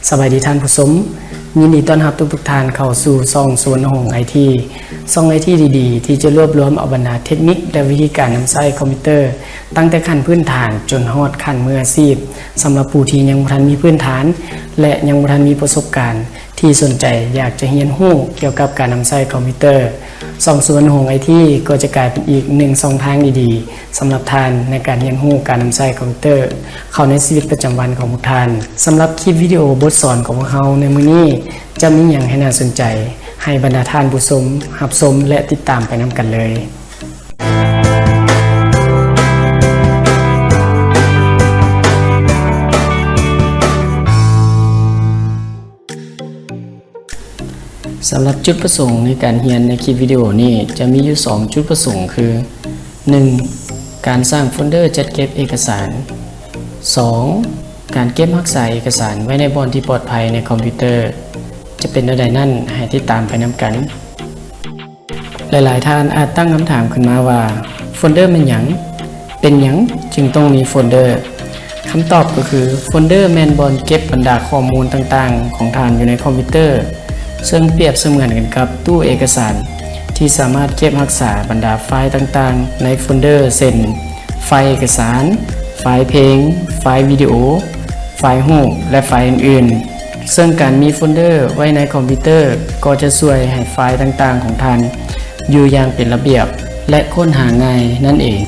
สบายดีท่านผู้ชมยินดีต้อนรับทุกท่านเข้าสู่ช่องสวนหงไอทีช่องไอทีดีๆที่จะรวบรวมเอาบรรดาเทคนิคและวิธีการนำใช้คอมพิวเตอร์ตั้งแต่ขั้นพื้นฐานจนฮอดขั้นมืออาชีพสำหรับผู้ที่ยังบ่ทันมีพื้นฐานและยังบ่ทันมีประสบการณ์ที่สนใจอยากจะเรียนรู้เกี่ยวกับการนำใช้คอมพิวเตอร์ช่องสวนหงไอทีก็จะกลายเป็นอีกหนึ่งช่องทางดีๆสำหรับท่านในการเรียนรู้การนำใช้คอมพิวเตอร์เข้าในชีวิตประจำวันของพวกท่านสำหรับคลิปวิดีโอบทสอนของพวกเราในมื้อนี้จะมีอย่างให้น่าสนใจให้บรรดาท่านผู้ชมรับชมและติดตามไปนำกันเลยสำหรับจุดประสงค์ในการเรียนในคลิปวิดีโอนี้จะมีอยู่2จุดประสงค์คือ 1. การสร้างโฟลเดอร์จัดเก็บเอกสาร 2. การเก็บรักษาเอกสารไว้ในบอร์ดที่ปลอดภัยในคอมพิวเตอร์จะเป็นใดนั่นให้ติดตามไปนำกันหลายๆท่านอาจตั้งคำถามขึ้นมาว่าโฟลเดอร์เป็นหยังจึงต้องมีโฟลเดอร์คำตอบก็คือโฟลเดอร์แม่นบอร์ดเก็บบรรดาข้อมูลต่างๆของท่านอยู่ในคอมพิวเตอร์ซึ่งเปรียบเสมือนกันกับตู้เอกสารที่สามารถเก็บรักษาบรรดาไฟล์ต่างๆในโฟลเดอร์เช่นไฟล์เอกสารไฟล์เพลงไฟล์วิดีโอไฟล์รูปและไฟล์อื่นๆซึ่งการมีโฟลเดอร์ไว้ในคอมพิวเตอร์ก็จะช่วยให้ไฟล์ต่างๆของท่านอยู่อย่างเป็นระเบียบและค้นหาง่ายนั่นเอง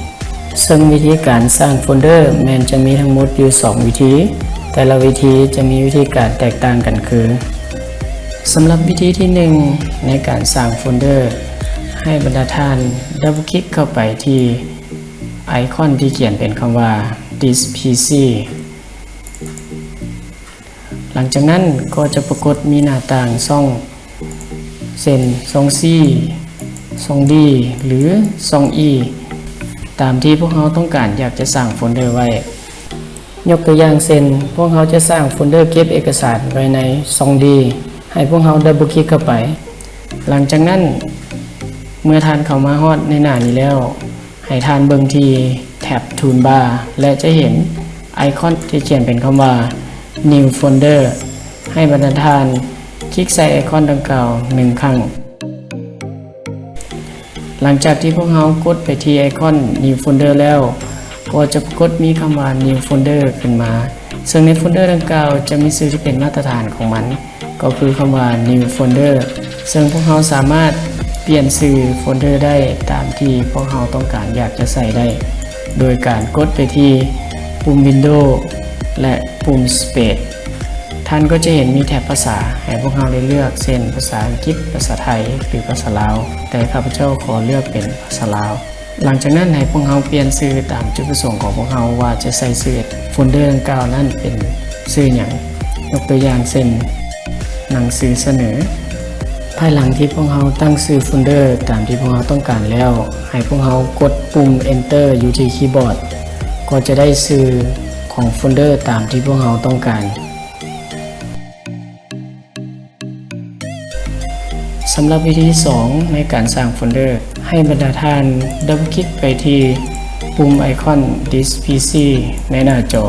ซึ่งวิธีการสร้างโฟลเดอร์แม้จะมีทั้งหมดอยู่2วิธีแต่ละวิธีจะมีวิธีการแตกต่างกันคือสำหรับวิธีที่1ในการสร้างโฟลเดอร์ให้บรรดาท่านดับเบิลคลิกเข้าไปที่ไอคอนที่เขียนเป็นคำว่า This PC หลังจากนั้นก็จะปรากฏมีหน้าต่างช่องเช่นช่อง C ช่อง D หรือช่อง E ตามที่พวกเขาต้องการอยากจะสร้างโฟลเดอร์ไว้ยกตัวอย่างเช่นพวกเขาจะสร้างโฟลเดอร์เก็บเอกสารไว้ในช่อง Dให้พวกเขาดับเบิลคลิกเข้าไปหลังจากนั้นเมื่อท่านเข้ามาฮอดในหน้านี้แล้วให้ท่านเบิ่งที่แท็บ Toolbar และจะเห็นไอคอนที่เขียนเป็นคำว่า New Folder ให้บรรดาท่านคลิกใส่ไอคอนดังกล่าว1ครั้งหลังจากที่พวกเขากดไปที่ไอคอน New Folder แล้วก็จะปรากฏมีคำว่า New Folder ขึ้นมาซึ่งในโฟลเดอร์ดังกล่าวจะมีชื่อที่เป็นมาตรฐานของมันก็คือคำว่า New Folder ซึ่งพวกเขาสามารถเปลี่ยนชื่อโฟลเดอร์ได้ตามที่พวกเขาต้องการอยากจะใส่ได้โดยการกดไปที่ปุ่ม Windows และปุ่ม Space ท่านก็จะเห็นมีแถบภาษาให้พวกเขาได้เลือกเช่นภาษาอังกฤษภาษาไทยหรือภาษาลาวแต่ข้าพเจ้าขอเลือกเป็นภาษาลาวหลังจากนั้นให้พวกเขาเปลี่ยนชื่อตามจุดประสงค์ของพวกเขาว่าจะใส่ชื่อโฟลเดอร์ดังกล่าวนั้นเป็นชื่อหยังยกตัวอย่างเช่นหนังสือเสนอภายหลังที่พวกเราตั้งชื่อโฟลเดอร์ตามที่พวกเราต้องการแล้วให้พวกเรากดปุ่ม Enter อยู่ที่คีย์บอร์ดก็จะได้ชื่อของโฟลเดอร์ตามที่พวกเราต้องการสำหรับวิธีที่2ในการสร้างโฟลเดอร์ให้บรรดาท่านดับเบิลคลิกไปที่ปุ่มไอคอน This PC ในหน้าจอ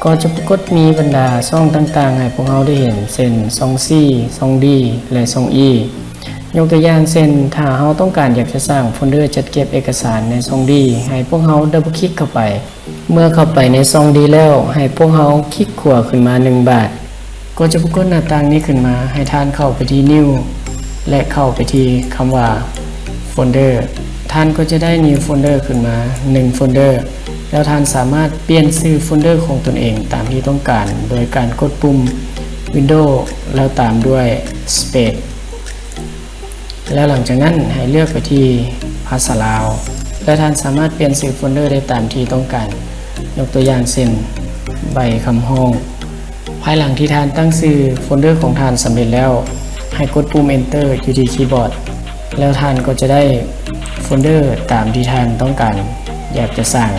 ก็จะปรากฏมีบรรดาช่องต่างๆให้พวกเราได้เห็นเช่นช่อง C ช่อง D และช่อง E ยกตัวอย่างเช่นถ้าเราต้องการอยากจะสร้างโฟลเดอร์จัดเก็บเอกสารในช่อง D ให้พวกเราดับเบิลคลิกเข้าไปเมื่อเข้าไปในช่อง D แล้วให้พวกเราคลิกขวาขึ้นมา1บาทก็จะปรากฏหน้าต่างนี้ขึ้นมาให้ท่านเข้าไปที่ New และเข้าไปที่คำว่าโฟลเดอร์ท่านก็จะได้ New Folder ขึ้นมา1โฟลเดอร์แล้วท่านสามารถเปลี่ยนชื่อโฟลเดอร์ของตนเองตามที่ต้องการโดยการกดปุ่ม Windows แล้วตามด้วย Space แล้วหลังจากนั้นให้เลือกไปที่ภาษาลาวและท่านสามารถเปลี่ยนชื่อโฟลเดอร์ได้ตามที่ต้องการยกตัวอย่างเช่นใบคำฮ้องภายหลังที่ท่านตั้งชื่อโฟลเดอร์ของท่านสำเร็จแล้วให้กดปุ่ม Enter อยู่ที่คีย์บอร์ดแล้วท่านก็จะได้โฟลเดอร์ตามที่ท่านต้องการอยากจะสร้าง ส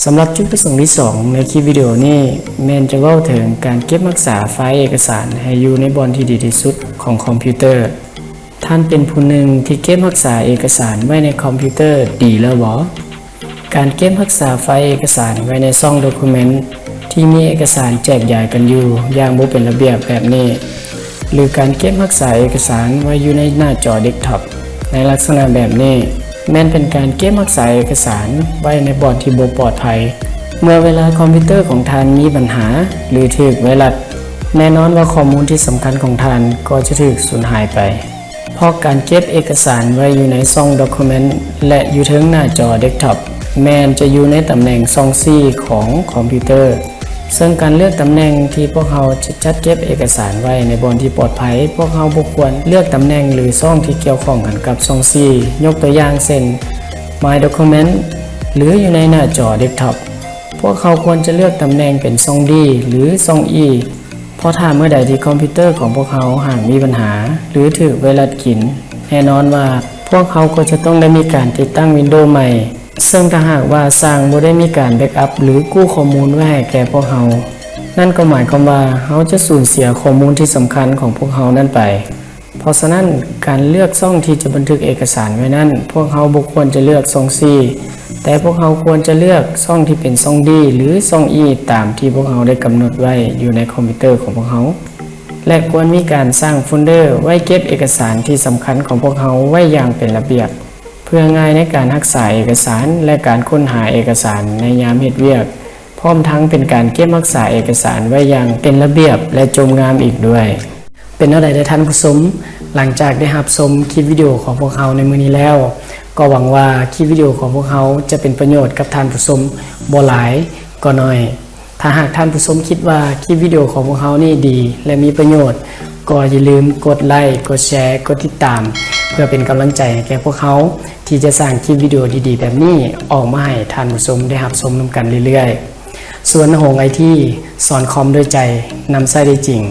สำหรับจุดประสงค์ที่ 2ในคลิปวิดีโอนี้แมนจะเล่าถึงการเก็บรักษาไฟล์เอกสารให้อยู่ในบอลที่ดีที่สุดของคอมพิวเตอร์ท่านเป็นผู้หนึ่งที่เก็บรักษาเอกสารไว้ในคอมพิวเตอร์ดีแล้วบ่การเก็บรักษาไฟล์เอกสารไว้ในช่อง Document ที่มีเอกสารแจกจ่ายกันอยู่อย่างบ่เป็นระเบียบแบบนี้หรือการเก็บรักษาเอกสารไว้อยู่ในหน้าจอเดสก์ท็อปในลักษณะแบบนี้แม้นเป็นการเก็บรักษาเอกสารไว้ในบอร์ดที่บ่ปลอดภัยเมื่อเวลาคอมพิวเตอร์ของท่านมีปัญหาหรือถูกไวรัสแน่นอนว่าข้อมูลที่สำคัญของท่านก็จะถูกสูญหายไปเพราะการเก็บเอกสารไว้อยู่ในช่อง Document และอยู่ถึงหน้าจอเดสก์ท็อปแม้นจะอยู่ในตำแหน่งช่อง C ของคอมพิวเตอร์ซึ่งการเลือกตำแหน่งที่พวกเราจะจัดเก็บเอกสารไว้ในบอร์ดที่ปลอดภัยพวกเราบ่ควรเลือกตำแหน่งหรือช่องที่เกี่ยวข้องกันกับช่อง C ยกตัวอย่างเช่น My Document หรืออยู่ในหน้าจอเดสก์ท็อปพวกเขาควรจะเลือกตำแหน่งเป็นช่อง D หรือช่อง E เพราะถ้าเมื่อใดที่คอมพิวเตอร์ของพวกเขาหากมีปัญหาหรือถูกไวรัสกินแน่นอนว่าพวกเขาก็จะต้องได้มีการติดตั้ง Windows ใหม่ซึ่งถ้าหากว่าสร้างบ่ได้มีการแบ็กอัพหรือกู้ข้อมูลไว้ให้แก่พวกเขานั่นก็หมายความว่าเขาจะสูญเสียข้อมูลที่สำคัญของพวกเขานั่นไปเพราะฉะนั้นการเลือกช่องที่จะบันทึกเอกสารไว้นั้นพวกเขาบ่ควรจะเลือกช่อง C แต่พวกเขาควรจะเลือกช่องที่เป็นช่อง D หรือช่อง E ตามที่พวกเขาได้กำหนดไว้อยู่ในคอมพิวเตอร์ของพวกเขาและควรมีการสร้างโฟลเดอร์ไว้เก็บเอกสารที่สำคัญของพวกเขาไว้อย่างเป็นระเบียบเพื่อง่ายในการรักษาเอกสารและการค้นหาเอกสารในยามเฮ็ดเวียกพร้อมทั้งเป็นการเก็บรักษาเอกสารไว้อย่างเป็นระเบียบและจมงามอีกด้วยเป็นเท่าใดได้ท่านผู้ชมหลังจากได้รับชมคลิปวิดีโอของพวกเขาในมื้อนี้แล้วก็หวังว่าคลิปวิดีโอของพวกเขาจะเป็นประโยชน์กับท่านผู้ชมบ่หลายก็น้อยถ้าหากท่านผู้ชมคิดว่าคลิปวิดีโอของพวกเขานี่ดีและมีประโยชน์ก็อย่าลืมกดไลค์กดแชร์กดติดตามเพื่อเป็นกำลังใจให้แก่พวกเขาที่จะสร้างคลิปวิดีโอดีๆแบบนี้ออกมาให้ท่านผู้ชมได้รับชมนำกันเรื่อยๆส่วนหงไอทีสอนคอมด้วยใจนำใช้ได้จริง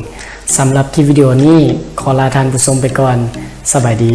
สำหรับคลิปวิดีโอนี้ขอลาท่านผู้ชมไปก่อนสบายดี